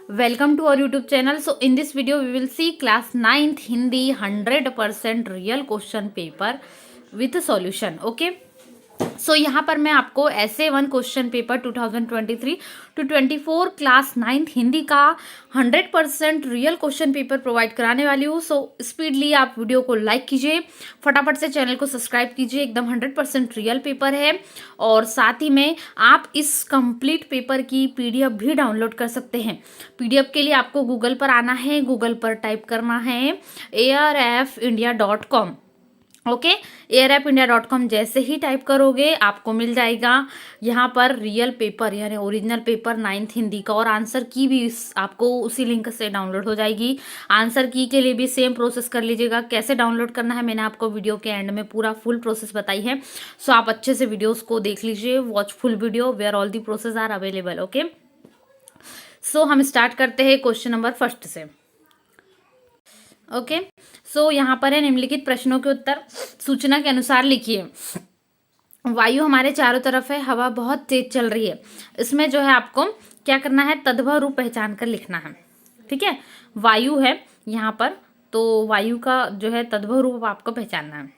Welcome to our YouTube channel. So in this video we will see class 9th Hindi 100% real question paper with a solution. Okay. सो यहाँ पर मैं आपको SA1 question paper 2023 to 24 class 9th Hindi का 100% real question paper provide कराने वाली हूँ. So speedily आप video को लाइक कीजिए, फटाफट से चैनल को सब्सक्राइब कीजिए. एकदम 100% रियल पेपर है और साथ ही में आप इस कंप्लीट पेपर की PDF भी डाउनलोड कर सकते हैं. PDF के लिए आपको गूगल पर आना है, गूगल पर टाइप करना है ARFindia.com. ओके, ARFindia.com जैसे ही टाइप करोगे आपको मिल जाएगा यहाँ पर रियल पेपर यानी ओरिजिनल पेपर 9th हिंदी का, और आंसर की भी आपको उसी लिंक से डाउनलोड हो जाएगी. आंसर की के लिए भी सेम प्रोसेस कर लीजिएगा. कैसे डाउनलोड करना है मैंने आपको वीडियो के एंड में पूरा फुल प्रोसेस बताई है. सो आप अच्छे से वीडियोस को देख लीजिए, watch full video where all the process are available. Okay, so हम स्टार्ट करते हैं क्वेश्चन नंबर फर्स्ट से. ओके, सो यहाँ पर है निम्नलिखित प्रश्नों के उत्तर सूचना के अनुसार लिखिए. वायु हमारे चारों तरफ है, हवा बहुत तेज चल रही है. इसमें जो है आपको क्या करना है, तद्भव रूप पहचान कर लिखना है. ठीक है, वायु है यहाँ पर, तो वायु का जो है तद्भव रूप आपको पहचानना है.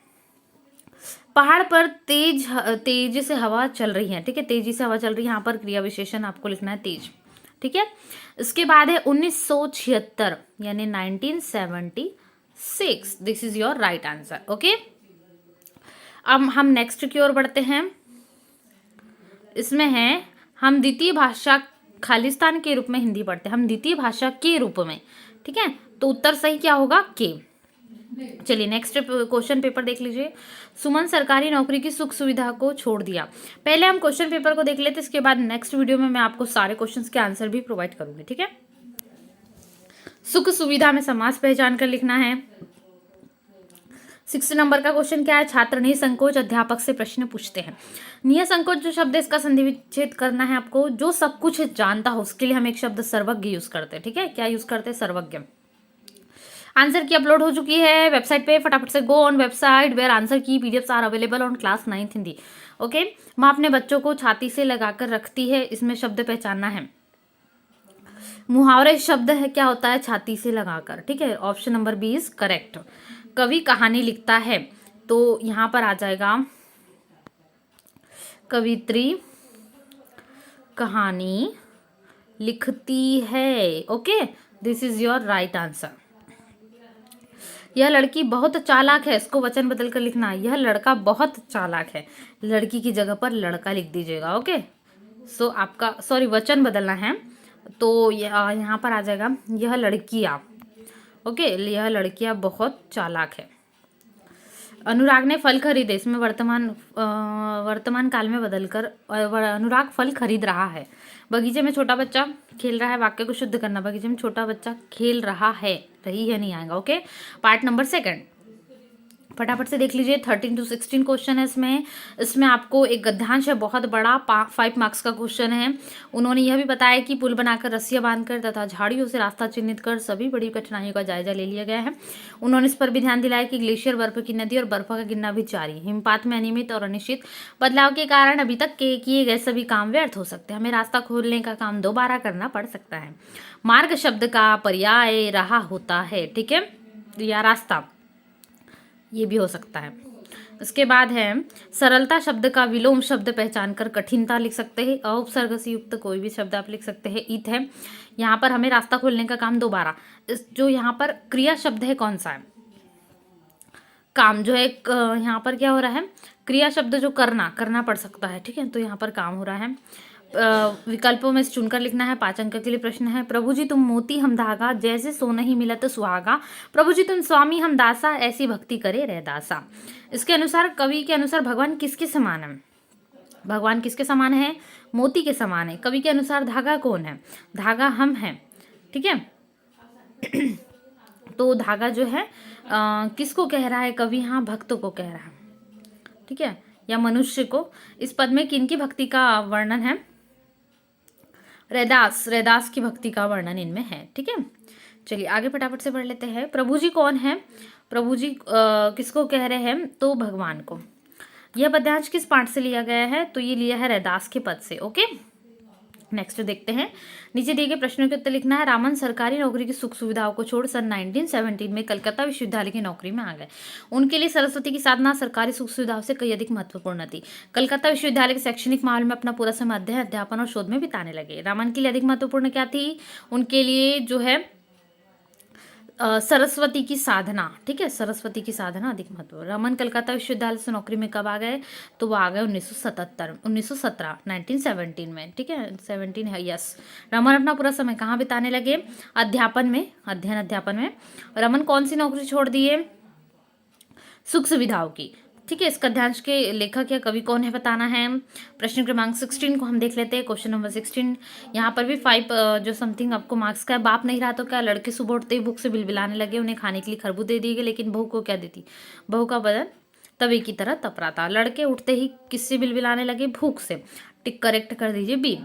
पहाड़ पर तेजी से हवा चल रही है. ठीक है, तेजी से हवा चल रही है, यहाँ पर क्रिया विशेषण आपको लिखना है तेज. ठीक है, इसके बाद है 1976 यानी 1976. This is your right answer. Okay, अब हम नेक्स्ट की ओर बढ़ते हैं. इसमें है हम द्वितीय भाषा खालिस्तान के रूप में हिंदी पढ़ते हैं. हम द्वितीय भाषा के रूप में. ठीक है, तो उत्तर सही क्या होगा, के. चलिए नेक्स्ट क्वेश्चन पेपर देख लीजिए. सुमन सरकारी नौकरी की सुख सुविधा को छोड़ दिया. पहले हम क्वेश्चन पेपर को देख लेते, इसके बाद नेक्स्ट वीडियो में मैं आपको सारे क्वेश्चंस के आंसर भी प्रोवाइड करूंगी. ठीक है, सुख सुविधा में समास पहचान कर लिखना है. 6 नंबर का क्वेश्चन क्या है, छात्र निसंकोच अध्यापक से प्रश्न पूछते हैं. निसंकोच जो शब्द है इसका संधि विच्छेद करना है आपको. जो सब कुछ जानता हो उसके लिए हम एक शब्द सर्वज्ञ यूज करते हैं. ठीक है, क्या यूज करते हैं, सर्वज्ञ. आंसर की अपलोड हो चुकी है वेबसाइट पे. फटाफट से go on website where answer key PDFs are available on class 9th Hindi. Okay, माँ अपने बच्चों को छाती से लगाकर रखती है. इसमें शब्द पहचानना है. मुहावरे शब्द है क्या होता है, छाती से लगाकर. ठीक है, option number B is correct. कवि कहानी लिखता है, तो यहाँ पर आ जाएगा कवित्री कहानी लिखती है. Okay, this is your right answer. यह लड़की बहुत चालाक है, इसको वचन बदल कर लिखना. यह लड़का बहुत चालाक है, लड़की की जगह पर लड़का लिख दीजिएगा. ओके, सो आपका वचन बदलना है, तो यहाँ पर आ जाएगा यह लड़कियाँ. ओके, यह लड़कियाँ बहुत चालाक है. अनुराग ने फल खरीदे. इसमें वर्तमान काल में बदलकर अनुराग फल खरीद रहा है. बगीचे में छोटा बच्चा खेल रहा है. वाक्य को शुद्ध करना. बगीचे में छोटा बच्चा खेल रहा है, रही है नहीं आएगा. ओके, पार्ट नंबर 2 फटाफट से देख लीजिए. 13 to 16 क्वेश्चन है इसमें आपको एक गद्यांश है बहुत बड़ा, 5 मार्क्स का क्वेश्चन है. उन्होंने यह भी बताया कि पुल बनाकर रस्सियां बांधकर तथा झाड़ियों से रास्ता चिन्हित कर सभी बड़ी कठिनाइयों का जायजा ले लिया गया है. उन्होंने इस पर भी ध्यान दिलाया कि ग्लेशियर बर्फ की नदी और बर्फ का गिरना भी जारी है. हिमपात में अनियमित और अनिश्चित बदलाव के कारण अभी तक किए गए सभी काम व्यर्थ हो सकते हैं. हमें रास्ता खोलने का काम दोबारा करना पड़ सकता है. मार्ग शब्द का पर्याय राह होता है. ठीक है, या रास्ता, ये भी हो सकता है. इसके बाद है सरलता शब्द का विलोम शब्द पहचान कर कठिनता लिख सकते हैं. उपसर्ग से युक्त कोई भी शब्द आप लिख सकते हैं. ईत है, यहाँ पर हमें रास्ता खोलने का काम दोबारा. जो यहाँ पर क्रिया शब्द है कौन सा है, काम जो है. यहाँ पर क्या हो रहा है, क्रिया शब्द जो करना पड़ सकता है. ठीक है, तो यहाँ पर काम हो रहा है. विकल्पों में से चुनकर लिखना है. 5 अंक के लिए प्रश्न है. प्रभु जी तुम मोती हम धागा, जैसे सो नहीं मिलत सुहागा. प्रभु जी तुम स्वामी हम दासा, ऐसी भक्ति करे रे दासा. इसके अनुसार, कवि के अनुसार भगवान किसके समान है, भगवान किसके समान है, मोती के समान है. कवि के अनुसार धागा कौन है, धागा हम हैं. ठीक है, तो धागा जो है किसको कह रहा है कवि, हाँ भक्तों को कह रहा है. ठीक है, या मनुष्य को. इस पद में किन की भक्ति का वर्णन है, रैदास की भक्ति का वर्णन इनमें है. ठीक है, चलिए आगे फटाफट से पढ़ लेते हैं. प्रभु जी कौन है, प्रभु जी किसको कह रहे हैं, तो भगवान को. यह पद्यांश किस पाठ से लिया गया है, तो ये लिया है रैदास के पद से. ओके, नेक्स्ट देखते हैं, नीचे दिए गए प्रश्नों के उत्तर लिखना है। रामन सरकारी नौकरी की सुख सुविधाओं को छोड़ सन 1917 में कलकत्ता विश्वविद्यालय की नौकरी में आ गए। उनके लिए सरस्वती की साधना सरकारी सुख सुविधाओं से कई अधिक महत्वपूर्ण थी। कलकत्ता विश्वविद्यालय के शैक्षणिक माहौल में अपना पूरा समय अध्ययन, अध्यापन और शोध में बिताने लगे। रामन के लिए अधिक महत्वपूर्ण क्या थी? उनके लिए जो है सरस्वती की साधना, ठीक है, सरस्वती की साधना अधिक महत्व। रमन कलकत्ता विश्वविद्यालय से नौकरी में कब आ गए? तो वो आ गए 1917 1917 में, ठीक है, 17 है, यस। रमन अपना पूरा समय कहाँ बिताने लगे? अध्यापन में, अध्ययन अध्यापन में। रमन कौन सी नौकरी छोड़ दिए? सुख सुविधाओं की, ठीक है। इस गद्यांश के लेखक या कवि कौन है बताना है। प्रश्न क्रमांक 16 को हम देख लेते हैं। क्वेश्चन नंबर 16, यहाँ पर भी 5 जो समथिंग आपको मार्क्स का है। बाप नहीं रहा तो क्या? लड़के सुबह उठते ही भूख से बिलबिलाने लगे, उन्हें खाने के लिए खरबूज दे दिए गए, लेकिन बहू को क्या देती? बहू का बदन तवे की तरह तप रहा था। लड़के उठते ही किससे बिलबिलाने लगे? भूख से। टिक करेक्ट कर दीजिए बी।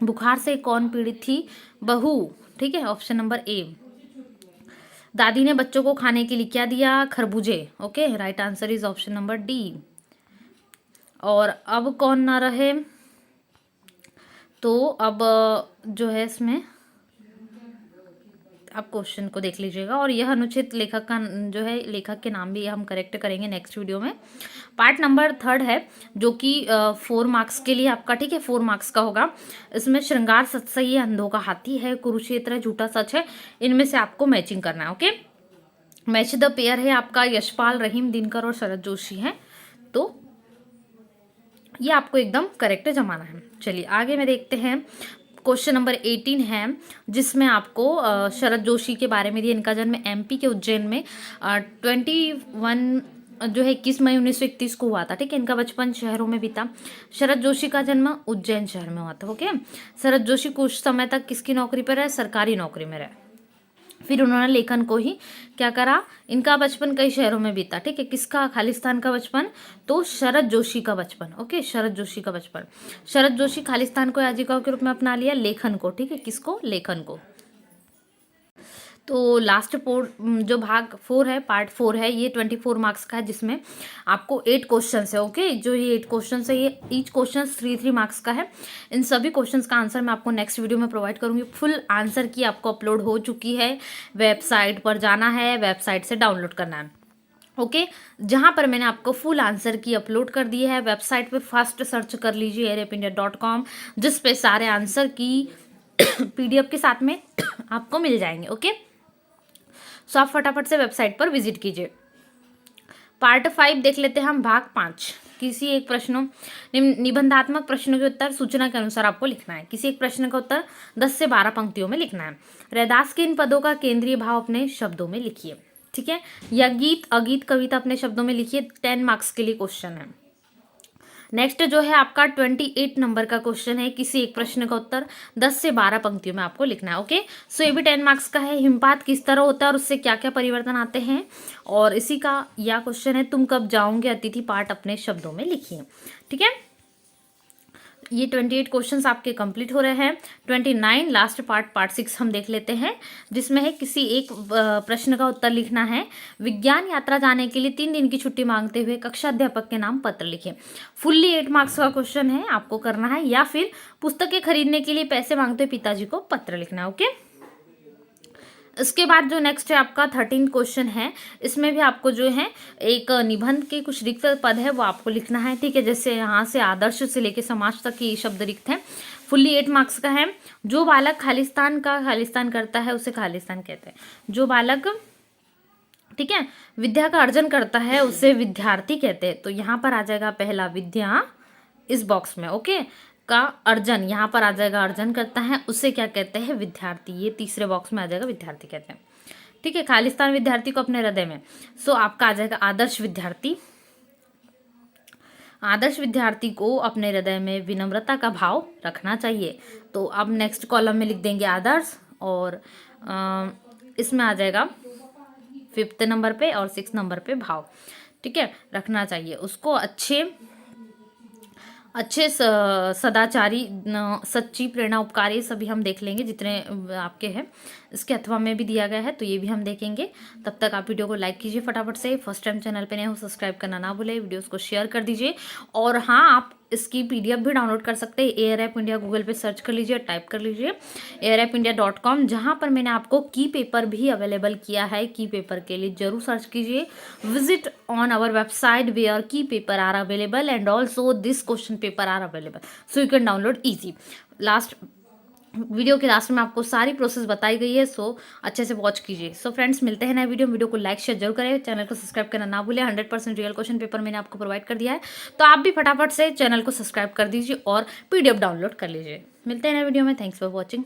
बुखार से कौन पीड़ित थी? बहू, ठीक है, ऑप्शन नंबर ए। दादी ने बच्चों को खाने के लिए क्या दिया? खरबूजे। Okay, right answer is option number D. और अब कौन ना रहे? तो अब जो है इसमें आप क्वेश्चन को देख लीजिएगा, और यह अनुचित लेखक का जो है, लेखक के नाम भी हम करेक्ट करेंगे नेक्स्ट वीडियो में। पार्ट नंबर 3 है, जो कि 4 मार्क्स के लिए आपका, ठीक है, 4 मार्क्स का होगा। इसमें श्रृंगार सच सही है, अंधों का हाथी है, कुरुक्षेत्र है, झूठा सच है। इनमें से आपको मैचिंग करना है। ओके, मैच द पेयर है आपका यशपाल, रहीम, दिनकर और शरद जोशी है। तो ये आपको एकदम करेक्ट जमाना है। चलिए आगे में देखते हैं। क्वेश्चन नंबर 18 है, जिसमें आपको शरद जोशी के बारे में दिया। इनका जन्म एमपी के उज्जैन में 21 जो है 21 मई 1931 को हुआ था, ठीक है। इनका बचपन शहरों में बीता। शरद जोशी का जन्म उज्जैन शहर में हुआ था। ओके, शरद जोशी कुछ समय तक किसकी नौकरी पर रहे? सरकारी नौकरी में रहे। फिर उन्होंने लेखन को ही क्या करा? इनका बचपन कई शहरों में बीता, ठीक है। किसका? खालिस्तान का बचपन, तो शरद जोशी का बचपन। ओके, शरद जोशी का बचपन। शरद जोशी खालिस्तान को आजीविका के रूप में अपना लिया, लेखन को, ठीक है। किसको? लेखन को। तो लास्ट जो भाग 4 है, पार्ट 4 है, ये 24 मार्क्स का है, जिसमें आपको 8 क्वेश्चन है। ओके, जो ये 8 क्वेश्चन है, ये ईच क्वेश्चन 3 मार्क्स का है। इन सभी क्वेश्चन का आंसर मैं आपको नेक्स्ट वीडियो में प्रोवाइड करूंगी। फुल आंसर की आपको अपलोड हो चुकी है, वेबसाइट पर जाना है, वेबसाइट से डाउनलोड करना है। ओके, जहाँ पर मैंने आपको फुल आंसर की अपलोड कर दी है, वेबसाइट पे फर्स्ट सर्च कर लीजिए airapindia.com, जिस पे सारे आंसर की PDF के साथ में आपको मिल जाएंगे। ओके, सो आप फटाफट से वेबसाइट पर विजिट कीजिए। पार्ट 5 देख लेते हैं हम, भाग 5। किसी एक प्रश्नों निबंधात्मक प्रश्नों के उत्तर सूचना के अनुसार आपको लिखना है। किसी एक प्रश्न का उत्तर 10 से 12 पंक्तियों में लिखना है। रैदास के इन पदों का केंद्रीय भाव अपने शब्दों में लिखिए, ठीक है। या गीत, अगीत, कविता अपने शब्दों में लिखिए। 10 मार्क्स के लिए क्वेश्चन है। नेक्स्ट जो है आपका 28 नंबर का क्वेश्चन है। किसी एक प्रश्न का उत्तर 10 से 12 पंक्तियों में आपको लिखना है। ओके, सो ये भी 10 मार्क्स का है। हिमपात किस तरह होता है और उससे क्या क्या परिवर्तन आते हैं, और इसी का यह क्वेश्चन है, तुम कब जाओगे अतिथि पाठ अपने शब्दों में लिखिए, ठीक है। ये 28 क्वेश्चंस आपके कंप्लीट हो रहे हैं। 29 लास्ट पार्ट 6 हम देख लेते हैं, जिसमें है किसी एक प्रश्न का उत्तर लिखना है। विज्ञान यात्रा जाने के लिए 3 दिन की छुट्टी मांगते हुए कक्षा अध्यापक के नाम पत्र लिखें। फुल्ली 8 मार्क्स का क्वेश्चन है, आपको करना है। या फिर पुस्तकें खरीदने के लिए पैसे मांगते हुए पिताजी को पत्र लिखना है। ओके, इसके बाद जो नेक्स्ट है आपका 13 क्वेश्चन है। इसमें भी आपको जो है एक निबंध के कुछ रिक्त पद है, वो आपको लिखना है, ठीक है। जैसे यहाँ से आदर्श से लेके समाज तक ये शब्द रिक्त है। फुल्ली 8 मार्क्स का है। जो बालक खालिस्तान करता है उसे खालिस्तान कहते हैं। जो बालक, ठीक है, विद्या का अर्जन करता है उसे विद्यार्थी कहते हैं। तो यहाँ पर आ जाएगा पहला विद्या, इस बॉक्स में, ओके, का अर्जन, यहाँ पर आ जाएगा अर्जन करता है, उसे क्या कहते हैं? विद्यार्थी। ये तीसरे बॉक्स में आ जाएगा विद्यार्थी कहते हैं, ठीक है। खालिस्तान विद्यार्थी को अपने हृदय में, सो आपका आ जाएगा आदर्श विद्यार्थी। आदर्श विद्यार्थी को अपने हृदय में विनम्रता का भाव रखना चाहिए। तो अब नेक्स्ट कॉलम में लिख देंगे आदर्श, और इसमें आ जाएगा 5th नंबर पे और 6th नंबर पे भाव, ठीक है, रखना चाहिए उसको। अच्छे सदाचारी, सच्ची, प्रेरणा, उपकार, ये सभी हम देख लेंगे जितने आपके हैं। इसके अथवा में भी दिया गया है, तो ये भी हम देखेंगे। तब तक आप वीडियो को लाइक कीजिए फटाफट से। फर्स्ट टाइम चैनल पे नए हो, सब्सक्राइब करना ना भूलें। वीडियोस को शेयर कर दीजिए। और हाँ, आप इसकी पीडीएफ भी डाउनलोड कर सकते हैं। एयर ऐप इंडिया गूगल पे सर्च कर लीजिए, टाइप कर लीजिए airappindia.com, जहाँ पर मैंने आपको की पेपर भी अवेलेबल किया है। की पेपर के लिए जरूर सर्च कीजिए। Visit on our website where की paper are available and also this question paper are available, so you can download easy. Last video के लास्ट में आपको सारी प्रोसेस बताई गई है, सो अच्छे से वॉच कीजिए। सो फ्रेंड्स, मिलते हैं नए वीडियो को लाइक शेयर जरूर करें, चैनल को सब्सक्राइब करना ना भूलें। 100% रियल क्वेश्चन पेपर मैंने आपको प्रोवाइड कर दिया है, तो आप भी फटाफट से चैनल को सब्सक्राइब कर दीजिए और पीडीएफ डाउनलोड कर लीजिए। मिलते हैं नए वीडियो में। Thanks for watching.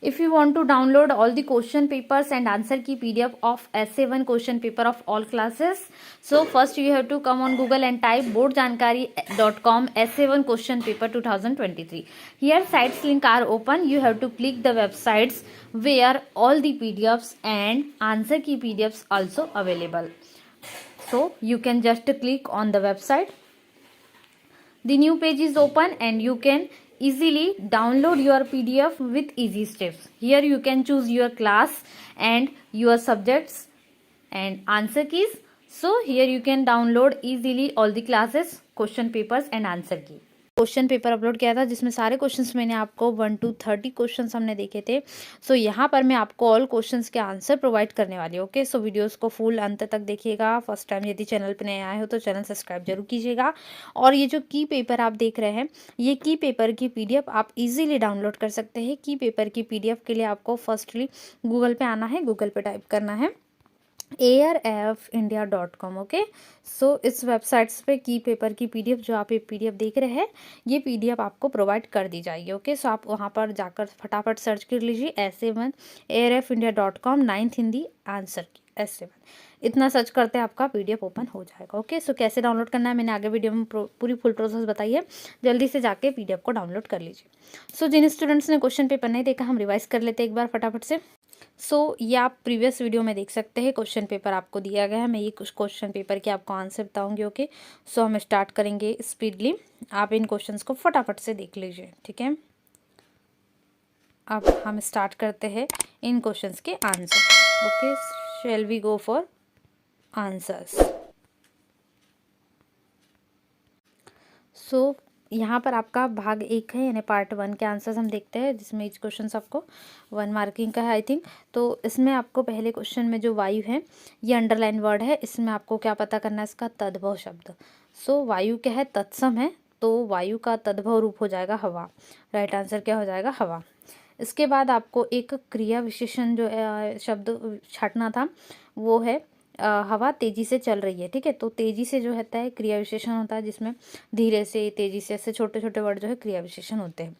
If you want to download all the question papers and answer key PDF of SA1 question paper of all classes, so first you have to come on Google and type boardjankari.com SA1 question paper 2023. Here sites link are open. You have to click the websites where all the PDFs and answer key PDFs also available. So you can just click on the website. The new page is open and you can easily download your PDF with easy steps. Here you can choose your class and your subjects and answer keys. So here you can download easily all the classes, question papers and answer key. Question paper upload किया था जिसमें सारे questions मैंने आपको 1 to 30 questions हमने देखे थे। सो यहाँ पर मैं आपको ऑल क्वेश्चंस के आंसर प्रोवाइड करने वाली हूँ। ओके, सो वीडियोस को फुल अंत तक देखिएगा। फर्स्ट टाइम यदि चैनल पर नए आए हो तो चैनल सब्सक्राइब जरूर कीजिएगा। और ये जो की पेपर आप देख रहे हैं, ये की पेपर की पीडीएफ आप इजीली डाउनलोड कर सकते हैं। की पेपर की पीडीएफ के लिए आपको फर्स्टली गूगल पे आना है, गूगल पे टाइप करना है airappindia.com। ओके, सो इस वेबसाइट्स पे की पेपर की पीडीएफ जो आप ये पीडीएफ देख रहे हैं, ये पीडीएफ आपको प्रोवाइड कर दी जाएगी। ओके, सो आप वहाँ पर जाकर फटाफट सर्च कर लीजिए SA1 airappindia.com 9th Hindi answer की SA1, इतना सर्च करते हैं आपका पीडीएफ ओपन हो जाएगा। ओके, सो कैसे डाउनलोड करना है मैंने आगे वीडियो में पूरी फुल प्रोसेस बताई है। जल्दी से जाके पीडीएफ को डाउनलोड कर लीजिए। सो जिन स्टूडेंट्स ने क्वेश्चन पेपर नहीं देखा, हम रिवाइज कर लेते हैं एक बार फटाफट से। सो ये आप प्रीवियस वीडियो में देख सकते हैं। क्वेश्चन पेपर आपको दिया गया है, मैं ये कुछ क्वेश्चन पेपर के आपको आंसर बताऊंगी। ओके, सो हम स्टार्ट करेंगे स्पीडली। आप इन क्वेश्चंस को फटाफट से देख लीजिए, ठीक है। अब हम स्टार्ट करते हैं इन क्वेश्चंस के answer. Okay, shall we go for answers. So यहाँ पर आपका भाग 1 है, यानी पार्ट 1 के आंसर्स हम देखते हैं, जिसमें इच क्वेश्चन आपको 1 मार्किंग का है आई थिंक। तो इसमें आपको पहले क्वेश्चन में जो वायु है, ये अंडरलाइन वर्ड है, इसमें आपको क्या पता करना है, इसका तद्भव शब्द। सो वायु क्या है, तत्सम है, तो वायु का तद्भव रूप हो जाएगा हवा। राइट आंसर क्या हो जाएगा, हवा। इसके बाद आपको एक क्रिया विशेषण जो शब्द छाटना था, वो है हवा तेजी से चल रही है, ठीक है। तो तेजी से जो होता है क्रिया विशेषण होता है, जिसमें धीरे से, तेजी से, ऐसे छोटे छोटे वर्ड जो है क्रिया विशेषण होते हैं।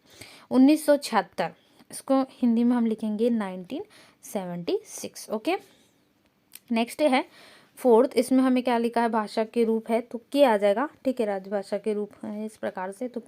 1976, इसको हिंदी में हम लिखेंगे 1976। ओके, नेक्स्ट है 4th, इसमें हमें क्या लिखा है, भाषा के रूप है, तो क्या आ जाएगा, ठीक है, राजभाषा के रूप है इस प्रकार से, तो